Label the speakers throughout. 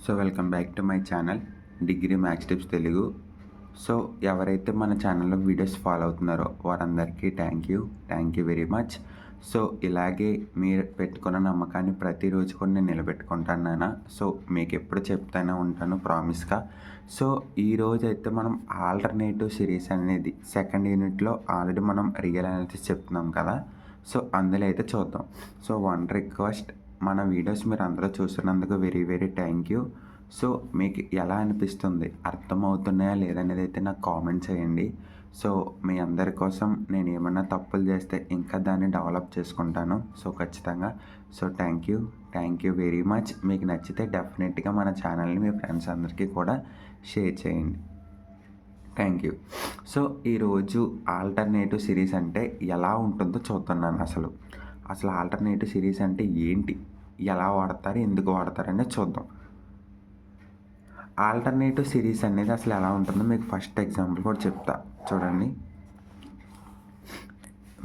Speaker 1: So welcome back to my channel degree maths tips Telugu. So ఎవరైతే మన ఛానల్లో videos follow అవుతున్నారో వారందరికీ thank you very much. So ఇలాగే మీరు పెట్టుకున్న నమ్మకాన్ని ప్రతిరోజు కూడా నేను నిలబెట్టుకుంటాను. సో మీకు ఎప్పుడు చెప్తానే ఉంటాను ప్రామిస్గా. సో ఈరోజు అయితే మనం ఆల్టర్నేటివ్ సిరీస్ అనేది సెకండ్ యూనిట్లో ఆల్రెడీ మనం రియల్ అనాలిసిస్ చెప్తున్నాం కదా. సో అందులో అయితే చూద్దాం. సో వన్ రిక్వెస్ట్, మన వీడియోస్ మీరు అందరూ చూస్తున్నందుకు వెరీ థ్యాంక్ యూ. సో మీకు ఎలా అనిపిస్తుంది, అర్థమవుతున్నాయా లేదనేది అయితే నాకు కామెంట్ చేయండి. సో మీ అందరి కోసం నేను ఏమన్నా తప్పులు చేస్తే ఇంకా దాన్ని డెవలప్ చేసుకుంటాను. సో ఖచ్చితంగా. So thank you very much. మీకు నచ్చితే డెఫినెట్గా మన ఛానల్ని మీ ఫ్రెండ్స్ అందరికీ కూడా షేర్ చేయండి. Thank you. సో ఈరోజు ఆల్టర్నేటివ్ సిరీస్ అంటే ఎలా ఉంటుందో చూస్తున్నాను. అసలు ఆల్టర్నేటివ్ సిరీస్ అంటే ఏంటి, ఎలా వాడతారు, ఎందుకు వాడతారనేది చూద్దాం. ఆల్టర్నేటివ్ సిరీస్ అనేది అసలు ఎలా ఉంటుందో మీకు ఫస్ట్ ఎగ్జాంపుల్ కూడా చెప్తా చూడండి.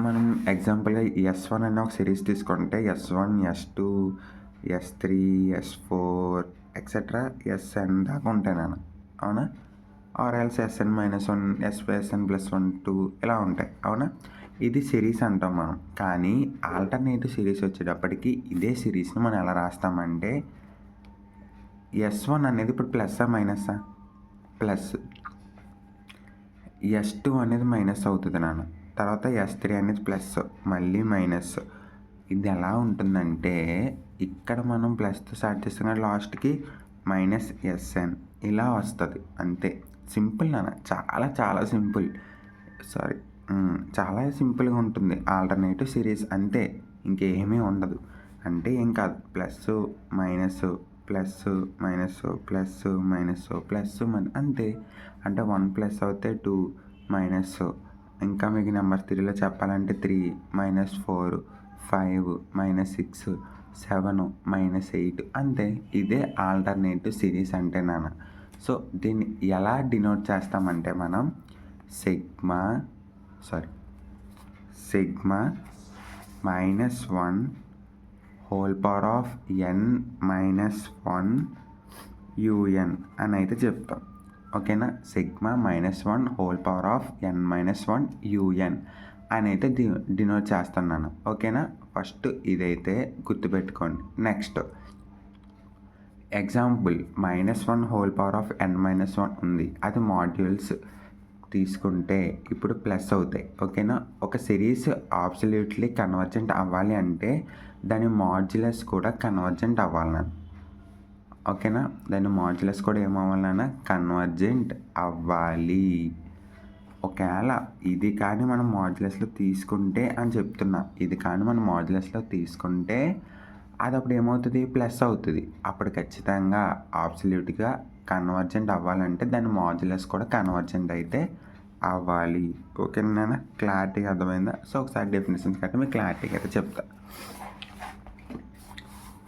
Speaker 1: మనం ఎగ్జాంపుల్గా S1 అనే ఒక సిరీస్ తీసుకుంటే S1, S2, S3, S4 etcetera Sn దాకా ఉంటాయి నాన్న, అవునా? ఆర్ఎల్స్ Sn-1, Sn+1, 2 ఇలా ఉంటాయి, అవునా? ఇది సిరీస్ అంటాం మనం. కానీ ఆల్టర్నేటివ్ సిరీస్ వచ్చేటప్పటికి ఇదే సిరీస్ని మనం ఎలా రాస్తామంటే S1 అనేది ఇప్పుడు ప్లస్సా మైనస్సా? ప్లస్. S2 అనేది మైనస్ అవుతుంది నాన్న. తర్వాత S3 అనేది ప్లస్, మళ్ళీ మైనస్. ఇది ఎలా ఉంటుందంటే ఇక్కడ మనం ప్లస్తో స్టార్ట్ చేస్తున్న లాస్ట్కి మైనస్ Sn ఇలా వస్తుంది. అంతే, సింపుల్ నాన్న, చాలా సింపుల్. చాలా సింపుల్గా ఉంటుంది ఆల్టర్నేటివ్ సిరీస్, అంతే, ఇంకేమీ ఉండదు. అంటే ఏం కాదు, plus minus plus minus plus minus plus అంతే. అంటే 1 ప్లస్ అవుతే 2 మైనస్, ఇంకా మీకు నెంబర్ 3లో చెప్పాలంటే 3 -4 5 -6 7 -8 అంతే. ఇదే ఆల్టర్నేటివ్ సిరీస్ అంటే నాన్న. సో దీన్ని ఎలా డినోట్ చేస్తామంటే మనం sigma -1 whole power of n-1 un అని అయితే చెప్తాం, ఓకేనా? Sigma -1 whole power of n-1 un అని అయితే డినోట్ చేస్తున్నాను, ఓకేనా? ఫస్ట్ ఇదైతే గుర్తుపెట్టుకోండి. Next example -1 whole power of n-1 ఉంది, అది మాడ్యూల్స్ తీసుకుంటే ఇప్పుడు ప్లస్ అవుతాయి, ఓకేనా? ఒక సిరీస్ అబ్సల్యూట్లీ కన్వర్జెంట్ అవ్వాలి అంటే దాని మాడ్యులస్ కూడా కన్వర్జెంట్ అవ్వాలన్నా, ఓకేనా? దాని మాడ్యులస్ కూడా ఏమవ్వాలన్నా కన్వర్జెంట్ అవ్వాలి. ఒకవేళ ఇది కానీ మనం మాడ్యులస్లో తీసుకుంటే అని చెప్తున్నా, ఇది కానీ మనం మాడ్యులస్లో తీసుకుంటే అది అప్పుడు ఏమవుతుంది, ప్లస్ అవుతుంది. అప్పుడు ఖచ్చితంగా అబ్సల్యూట్గా కన్వర్జెంట్ అవ్వాలంటే దాని మాడ్యులస్ కూడా కన్వర్జెంట్ అయితే అవ్వాలి, ఓకేనా? క్లారిటీగా అర్థమైందా? సో ఒకసారి డెఫినేషన్స్ కట్టే మీకు క్లారిటీగా అయితే చెప్తా.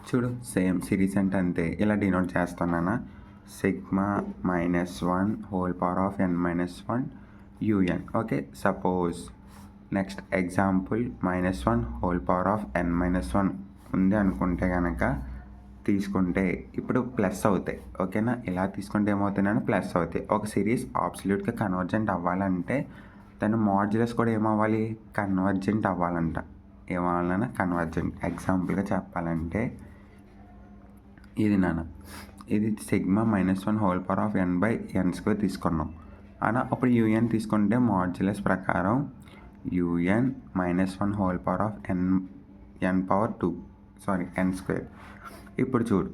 Speaker 1: చూడు, సేమ్ సిరీస్ అంటే అంతే, ఇలా డినోట్ చేస్తున్నానా, sigma -1 whole power of n-1 un, okay? Suppose next example -1 whole power of n-1 ఉంది అనుకుంటే కనుక తీసుకుంటే ఇప్పుడు ప్లస్ అవుతాయి, ఓకేనా? ఇలా తీసుకుంటే ఏమవుతున్నాయని ప్లస్ అవుతాయి. ఒక సిరీస్ అబ్సల్యూట్గా కన్వర్జెంట్ అవ్వాలంటే దాని మాడ్యులస్ కూడా ఏమవ్వాలి, కన్వర్జెంట్ అవ్వాలంట. ఏమవ్వాలన్నా కన్వర్జెంట్. ఎగ్జాంపుల్గా చెప్పాలంటే ఇది నాన్న, ఇది sigma -1 whole power of n/n² తీసుకున్నాం అలా. అప్పుడు un తీసుకుంటే మాడ్యులస్ ప్రకారం un -1 whole power of n² ఇప్పుడు చూడు,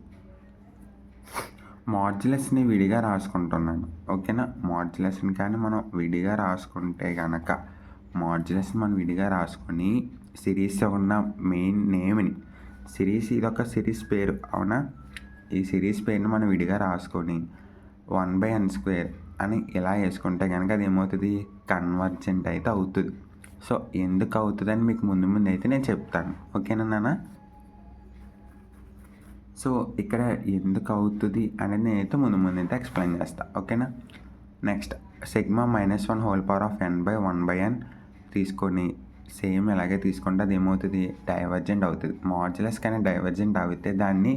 Speaker 1: మాడ్యులస్ని విడిగా రాసుకుంటున్నాను, ఓకేనా? మాడ్యులస్ని కానీ మనం విడిగా రాసుకుంటే కనుక మాడ్యులస్ని మనం విడిగా రాసుకొని సిరీస్ ఉన్న మెయిన్ నేమ్ని, సిరీస్ ఇదొక సిరీస్ పేరు, అవునా? ఈ సిరీస్ పేరుని మనం విడిగా రాసుకొని 1/n² అని ఇలా వేసుకుంటే కనుక అది ఏమవుతుంది, కన్వర్జెంట్ అయితే అవుతుంది. సో ఎందుకు అవుతుందని మీకు ముందు అయితే నేను చెప్తాను, ఓకేనా నాన్న? సో ఇక్కడ ఎందుకు అవుతుంది అనేది నేనైతే ముందు అయితే ఎక్స్ప్లెయిన్ చేస్తాను, ఓకేనా? Next sigma -1 whole power of n/1/n తీసుకొని సేమ్ ఇలాగే తీసుకుంటే అది ఏమవుతుంది, డైవర్జెంట్ అవుతుంది. మాడ్యులస్ కానీ డైవర్జెంట్ అవుతే దాన్ని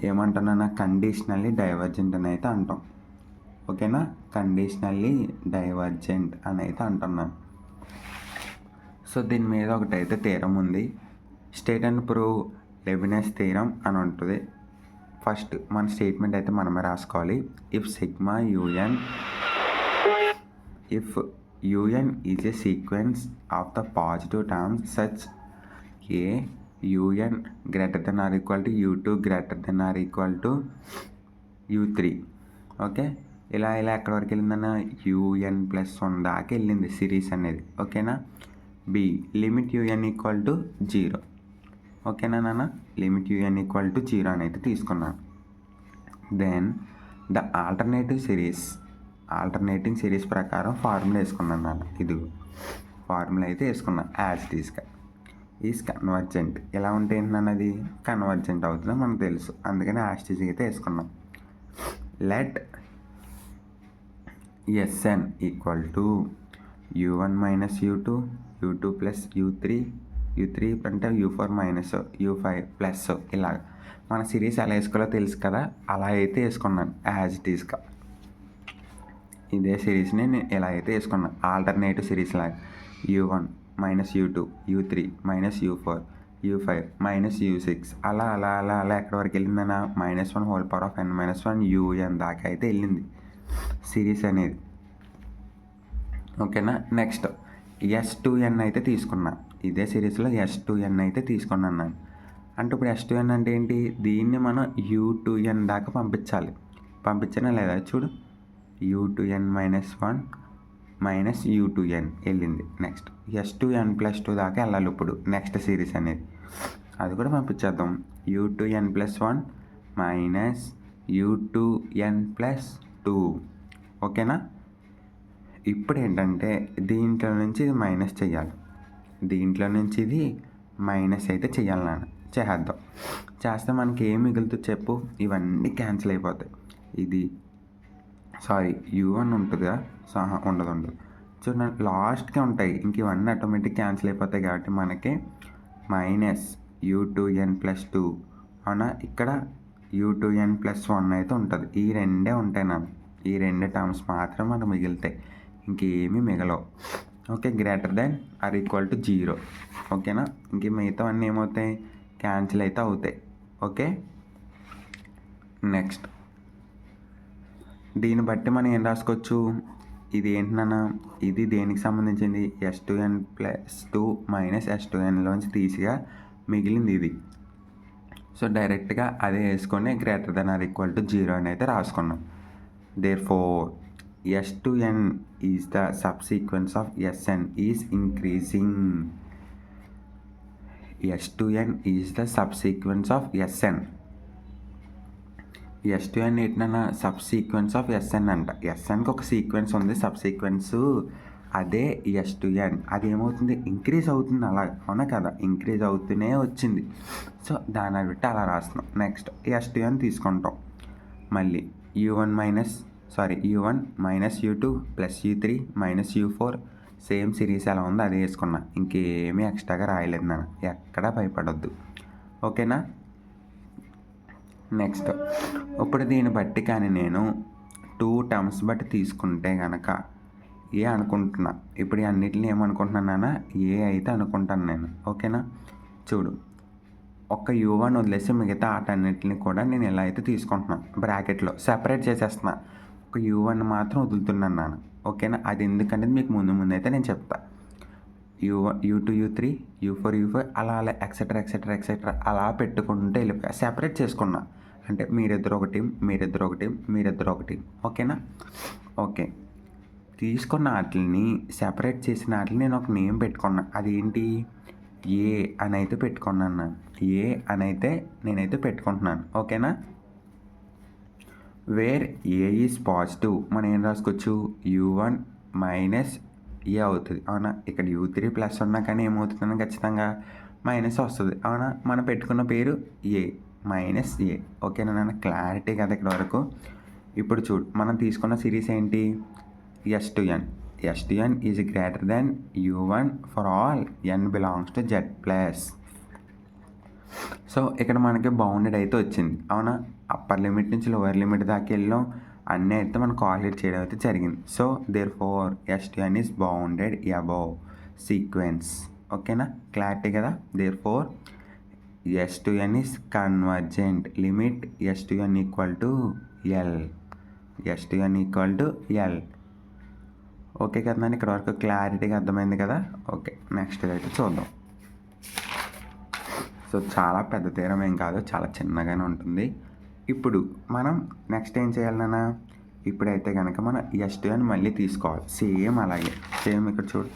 Speaker 1: ఏమంటున్నా, కండిషనల్లీ డైవర్జెంట్ అని అయితే అంటాం. ఓకేనా, కండిషనల్లీ డైవర్జెంట్ అని అయితే అంటున్నాను. సో దీని మీద ఒకటైతే థీరం ఉంది, state and prove Leibniz theorem అని ఉంటుంది. ఫస్ట్ మన స్టేట్మెంట్ అయితే మనమే రాసుకోవాలి. If sigma U n is a sequence of the positive terms such a U n greater than or equal to U2 greater than or equal to U3. Okay, ఇలా ఎక్కడి వరకు వెళ్ళిందన్న UN+1 దాకా వెళ్ళింది సిరీస్ అనేది. ఓకేనా. B limit UN equal to 0. ఓకేనా నాన్న, limit UN equal to 0 అని అయితే తీసుకున్నాను. దెన్ ద ఆల్టర్నేటింగ్ సిరీస్ ప్రకారం ఫార్ములా వేసుకున్నాను నాన్న. ఇది ఫార్ములా అయితే వేసుకున్నాను. As it is convergent. ఎలా ఉంటే ఏంటన్నది కన్వర్జెంట్ అవుతుందో మనకు తెలుసు, అందుకని యాజ్ ఇట్ ఈజ్ అయితే వేసుకున్నాం. Let Sn equal to U1 minus U2, U2 plus U3 అంటే U4 మైనస్ U5 ప్లస్. ఇలా మన సిరీస్ ఎలా వేసుకోవాలో తెలుసు కదా, అలా అయితే వేసుకున్నాను యాజ్ ఇట్ ఈస్గా. ఇదే సిరీస్ని నేను ఎలా అయితే వేసుకున్నాను ఆల్టర్నేటివ్ సిరీస్ లాగా. U1 minus U2, U3 minus U4, U5 minus U6 అలా అలా అలా అలా ఎక్కడి వరకు వెళ్ళిందన్న -1 whole power of n minus 1 UN దాకా అయితే వెళ్ళింది సిరీస్ అనేది. ఓకేనా. నెక్స్ట్ S2n అయితే తీసుకున్నా. ఇదే సిరీస్లో S2n అయితే తీసుకున్నాను నేను. అంటే ఇప్పుడు S2n అంటే ఏంటి, దీన్ని మనం U2n దాకా పంపించానా లేదా చూడు. U2n మైనస్ 1 మైనస్ U2n వెళ్ళింది. నెక్స్ట్ S2n+2 దాకా వెళ్ళాలి ఇప్పుడు నెక్స్ట్ సిరీస్ అనేది, అది కూడా పంపించేద్దాం. U2n+1 minus U2n+2. ఓకేనా. ఇప్పుడు ఏంటంటే దీంట్లో నుంచి ఇది మైనస్ చేయాలి, దీంట్లో నుంచి ఇది మైనస్ అయితే చేయాలి నాన్న. చేద్దాం. చేస్తే మనకి ఏం మిగులుతుంది చెప్పు, ఇవన్నీ క్యాన్సిల్ అయిపోతాయి. ఇది U1 ఉంటుందా, ఉండదు. చూడండి లాస్ట్కే ఉంటాయి, ఇంక ఇవన్నీ ఆటోమేటిక్ క్యాన్సిల్ అయిపోతాయి. కాబట్టి మనకి మైనస్ U2n+2 అవునా, ఇక్కడ U2n+1 అయితే ఉంటుంది. ఈ రెండే ఉంటాయి నాకు, ఈ రెండు టర్మ్స్ మాత్రం మనకు మిగులుతాయి, ఇంకేమీ మిగలవు. Okay, greater than or equal to 0. ఓకేనా. ఇంక మిగతావన్నీ ఏమవుతాయి, క్యాన్సిల్ అయితే అవుతాయి. ఓకే. నెక్స్ట్ దీన్ని బట్టి మనం ఏం రాసుకోవచ్చు, ఇది ఏంటన్నా, ఇది దేనికి సంబంధించింది, S2n+2 మైనస్ S2nలోంచి తీసిగా మిగిలింది ఇది. సో డైరెక్ట్గా అదే వేసుకొని greater than or equal to 0 అని అయితే రాసుకున్నాం. Therefore S2n is the subsequence of Sn is increasing. S2n is the subsequence of Sn. S2n ఏంటన్నా, సబ్ సీక్వెన్స్ ఆఫ్ Sn అంట. Snకి ఒక సీక్వెన్స్ ఉంది, సబ్ సీక్వెన్స్ అదే S2n. అది ఏమవుతుంది, ఇంక్రీజ్ అవుతుంది. అలా అవునా కదా, ఇంక్రీజ్ అవుతూనే వచ్చింది. సో దాన్ని బట్టి అలా రాస్తున్నాం. నెక్స్ట్ S2n తీసుకుంటాం. మళ్ళీ U1 minus U2 plus U3 minus U4 same series ఎలా ఉందో అదే వేసుకున్నా, ఇంకేమీ ఎక్స్ట్రాగా రాయలేదు నాన్న, ఎక్కడా భయపడొద్దు. ఓకేనా. నెక్స్ట్ ఇప్పుడు దీన్ని బట్టి కానీ నేను 2 టర్మ్స్ బట్టి తీసుకుంటే కనుక ఏ అనుకుంటున్నా, ఇప్పుడు అన్నిటిని ఏమనుకుంటున్నానా, ఏ అయితే అనుకుంటాను నేను. ఓకేనా. చూడు, ఒక్క U1 వదిలేసి మిగతా ఆటన్నిటిని కూడా నేను ఎలా అయితే తీసుకుంటున్నాను, బ్రాకెట్లో సెపరేట్ చేసేస్తున్నా, ఒక U1 మాత్రం వదులుతున్నాను నాన్న. ఓకేనా. అది ఎందుకంటే మీకు ముందు అయితే నేను చెప్తా. U2 U3 U4 U5 అలా అలా ఎక్సెట్రా అలా పెట్టుకుంటే వెళ్ళిపోయా, సెపరేట్ చేసుకున్నా. అంటే మీరిద్దరు ఒక టీం. ఓకేనా. ఓకే, తీసుకున్న వాటిని సెపరేట్ చేసిన వాటిని నేను ఒక నేమ్ పెట్టుకున్నా. అదేంటి, ఏ అని అయితే పెట్టుకున్నాను. ఏ అని అయితే నేనైతే పెట్టుకుంటున్నాను. ఓకేనా. వేర్ ఏ ఈజ్ పాజిటివ్ మనం ఏం రాసుకోవచ్చు, U1 మైనస్ ఏ అవుతుంది. అవునా, ఇక్కడ U3 ప్లస్ ఉన్నా కానీ ఏమవుతుందని ఖచ్చితంగా మైనస్ వస్తుంది. అవునా, మనం పెట్టుకున్న పేరు ఏ మైనస్ ఏ. ఓకేనా నాన్న, క్లారిటీ కదా ఇక్కడ వరకు. ఇప్పుడు చూడు, మనం తీసుకున్న సిరీస్ ఏంటి, S2n is greater than U1 for all n belongs to Z+. So ఇక్కడ మనకి బౌండెడ్ అయితే వచ్చింది అవునా. అప్పర్ లిమిట్ నుంచి లోవర్ లిమిట్ దాకా వెళ్ళాం, అన్నీ అయితే మనం కాలిక్యులేట్ చేయడం అయితే జరిగింది. So therefore S2n is bounded above sequence. ఓకేనా, క్లారిటీ కదా. Therefore S2n is convergent limit S2n equal to L. S2n equal to L. Okay కదా, ఇక్కడ వరకు క్లారిటీగా అర్థమైంది కదా. ఓకే, నెక్స్ట్ అయితే చూద్దాం. సో చాలా పెద్ద తీరం ఏం కాదు, చాలా చిన్నగానే ఉంటుంది. ఇప్పుడు మనం నెక్స్ట్ ఏం చేయాలన్నా, ఇప్పుడైతే కనుక మనం S2n మళ్ళీ తీసుకోవాలి. సేమ్ అలాగే, సేమ్ ఇక్కడ చూడు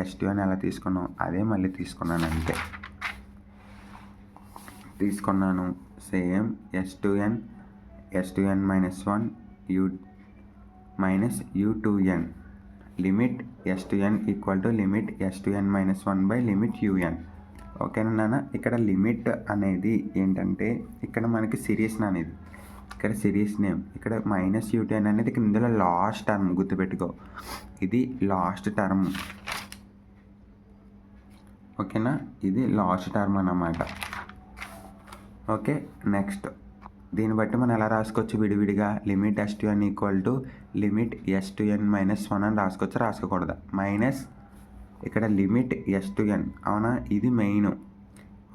Speaker 1: S2n ఎలా తీసుకున్నాం అదే మళ్ళీ తీసుకున్నాను అంతే. తీసుకున్నాను same S2n minus 1 u minus u2n limit S2n equal to limit S2n minus 1 by limit un. ఓకేనా నాన్న. ఇక్కడ లిమిట్ అనేది ఏంటంటే ఇక్కడ మనకి సిరీస్ అనేది, ఇక్కడ సిరీస్ నేమ్, ఇక్కడ మైనస్ u2n అనేది ఇక్కడ ఇందులో లాస్ట్ టర్మ్ గుర్తుపెట్టుకో, ఇది లాస్ట్ టర్మ్. ఓకేనా, ఇది లాస్ట్ టర్మ్ అన్నమాట. ఓకే, నెక్స్ట్ దీన్ని బట్టి మనం ఎలా రాసుకోవచ్చు విడివిడిగా, limit S2n equal to limit S2n minus 1 అని రాసుకోవచ్చు. రాసుకోకూడదు మైనస్, ఇక్కడ లిమిట్ S2n అవునా, ఇది మెయిన్.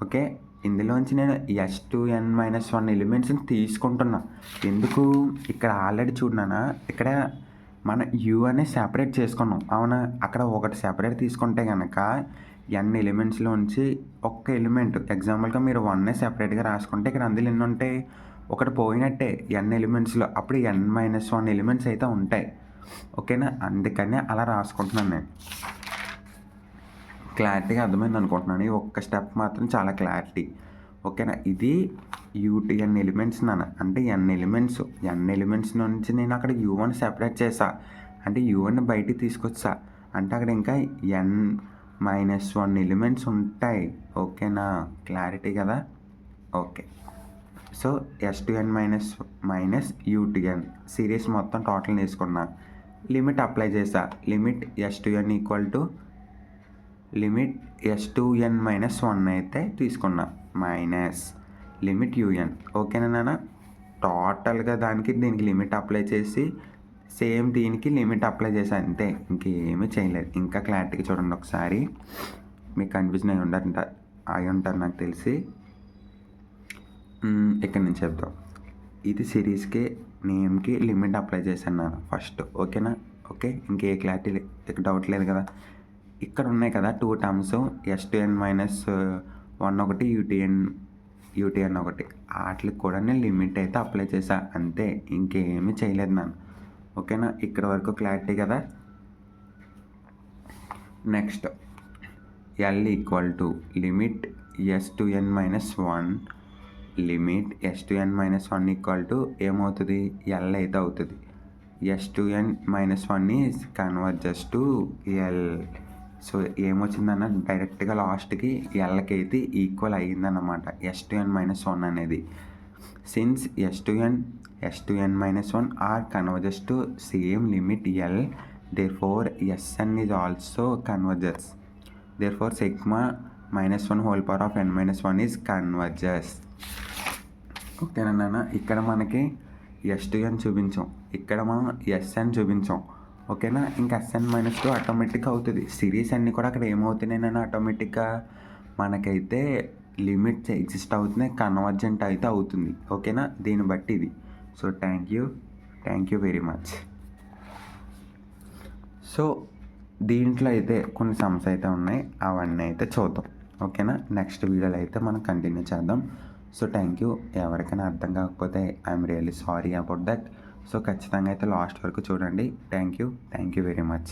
Speaker 1: ఓకే, ఇందులోంచి నేను S2n మైనస్ 1 ఎలిమెంట్స్ని తీసుకుంటున్నా. ఎందుకు, ఇక్కడ ఆల్రెడీ చూడనా, ఇక్కడ మన u అనేది సెపరేట్ చేసుకున్నాం అవునా. అక్కడ ఒకటి సెపరేట్ తీసుకుంటే కనుక n ఎలిమెంట్స్లోంచి ఒక్క ఎలిమెంట్, ఎగ్జాంపుల్గా మీరు 1 సెపరేట్గా రాసుకుంటే ఇక్కడ అందులో ఎన్ని ఉంటాయి, ఒకటి పోయినట్టే n ఎలిమెంట్స్లో, అప్పుడు n మైనస్ 1 ఎలిమెంట్స్ అయితే ఉంటాయి. ఓకేనా, అందుకని అలా రాసుకుంటున్నాను నేను. క్లారిటీగా అర్థమైంది అనుకుంటున్నాను. ఈ ఒక్క స్టెప్ మాత్రం చాలా క్లారిటీ. ఓకేనా, ఇది n ఎలిమెంట్స్ నాన్న, అంటే n ఎలిమెంట్స్ నుంచి నేను అక్కడ u1 సెపరేట్ చేసా, అంటే u1 బయటికి తీసుకొచ్చా, అంటే అక్కడ ఇంకా n మైనస్ 1 ఎలిమెంట్స్ ఉంటాయి. ఓకేనా, క్లారిటీ కదా. Okay, so S2n minus u2n series మొత్తం టోటల్ తీసుకున్నా, లిమిట్ అప్లై చేసా, limit S2n equal to limit S2n minus 1 అయితే తీసుకున్నా, మైనస్ లిమిట్ un. ఓకేనా నాన్న, టోటల్గా దానికి దీనికి లిమిట్ అప్లై చేసి సేమ్ దీనికి లిమిట్ అప్లై చేసా అంతే, ఇంకేమీ చేయలేదు. ఇంకా క్లారిటీగా చూడండి ఒకసారి, మీకు కన్ఫ్యూజన్ అయి ఉంటారు నాకు తెలిసి. ఇక్కడ నుంచి చెప్తాం, ఇది సిరీస్కి నేమ్కి లిమిట్ అప్లై చేశాను నేను ఫస్ట్. ఓకేనా, ఓకే, ఇంకే క్లారిటీ డౌట్ లేదు కదా. ఇక్కడ ఉన్నాయి కదా 2 టర్మ్స్, S2n మైనస్ 1 ఒకటి, u2n ఒకటి, వాటికి కూడా నేను లిమిట్ అయితే అప్లై చేసా అంతే, ఇంకేమీ చేయలేదు నేను. ఓకేనా, ఇక్కడ వరకు క్లారిటీ కదా. Next L equal to limit S2n minus 1, limit S2n minus 1 equal to ఏమవుతుంది, L అయితే అవుతుంది. S2n minus 1 is converges to L. So ఏమొచ్చిందన్న, డైరెక్ట్గా లాస్ట్కి Lకి అయితే ఈక్వల్ అయ్యిందన్నమాట S2n మైనస్ 1 అనేది. Since S2n minus 1 are converges to same limit L, therefore Sn is also converges, therefore sigma minus 1 whole power of n minus 1 is converges. ఓకేనా నాన్న, ఇక్కడ మనకి S2n చూపించాం, ఇక్కడ మనం Sn చూపించాం. ఓకేనా, ఇంకా Sn మైనస్ 2 ఆటోమేటిక్గా అవుతుంది. సిరీస్ అన్నీ కూడా అక్కడ ఏమవుతున్నాయి నాన్న, ఆటోమేటిక్గా మనకైతే లిమిట్స్ ఎగ్జిస్ట్ అవుతున్నాయి, కన్వర్జెంట్ అయితే అవుతుంది. ఓకేనా, దీన్ని బట్టి ఇది. So thank you very much. So దీంట్లో అయితే కొన్ని సమ్స్ అయితే ఉన్నాయి, అవన్నీ అయితే చూద్దాం. ఓకేనా, నెక్స్ట్ వీడియోలో అయితే మనం కంటిన్యూ చేద్దాం. So thank you. ఎవరికైనా అర్థం కాకపోతే I'm really sorry about that. So ఖచ్చితంగా అయితే లాస్ట్ వరకు చూడండి. Thank you very much.